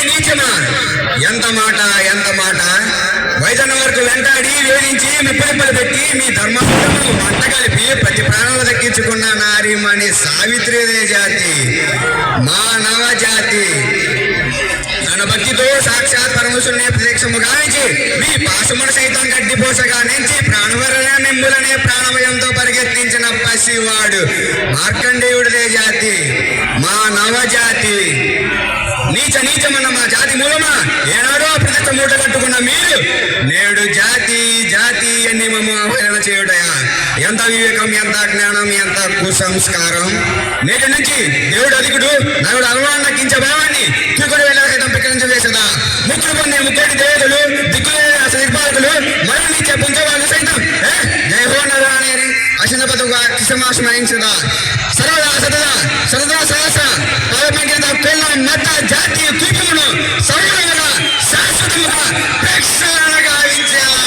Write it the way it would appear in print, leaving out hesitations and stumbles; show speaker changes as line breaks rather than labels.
నీచమా! ఎంత మాట, ఎంత మాట! వైదన వరకు వెంటాడి వేధించి మిప్పలిప్పలు పెట్టి మీ ధర్మాలను మంట కలిపి ప్రతి ప్రాణాలు దక్కించుకున్న నారీమణి సావిత్రిదే జాతి, మానవ జాతి. తన భక్తితో సాక్షాత్ పరమేశ్వరుని ప్రత్యక్షము గావించి మీ పాశమును సైతం గడ్డిపోసగా నుంచి ప్రాణవరణ మిమ్ములనే ప్రాణవయంతో పరిగెత్తించిన పసివాడు మార్కండేయుడిదే జాతి, మానవ జాతి. నీచమన్న మా జాతి మూలమా ఏనాడో ప్రతిష్ట మూట కట్టుకున్న మీరు నేడు జాతి జాతి అని మమ్మ అవహేళన చేయుటయా! ఎంత వివేకం, ఎంత జ్ఞానం, ఎంత కుసంస్కారం! నేటి నుంచి దేవుడు అధికుడు, నలుడు అలవాన్ని నక్కించే భావాన్ని తూకుడు వేళ సైతం పికరించవేసదా! ముక్కులు పొందే ముక్కోటి దేవతలు, దిక్కులే దిక్పాలకులు, మరణించే పుంజవాళ్ళు సైతం జయహో నరానేరి అశిన బతుగా కిసమాసమహించదా! సర్వదా సదదా సరదా సహస పాదపంకిత పిల్ల మత జాతీయ తూకమును సౌరముగా శాశ్వతముగా ప్రేక్షణగా గావించేలా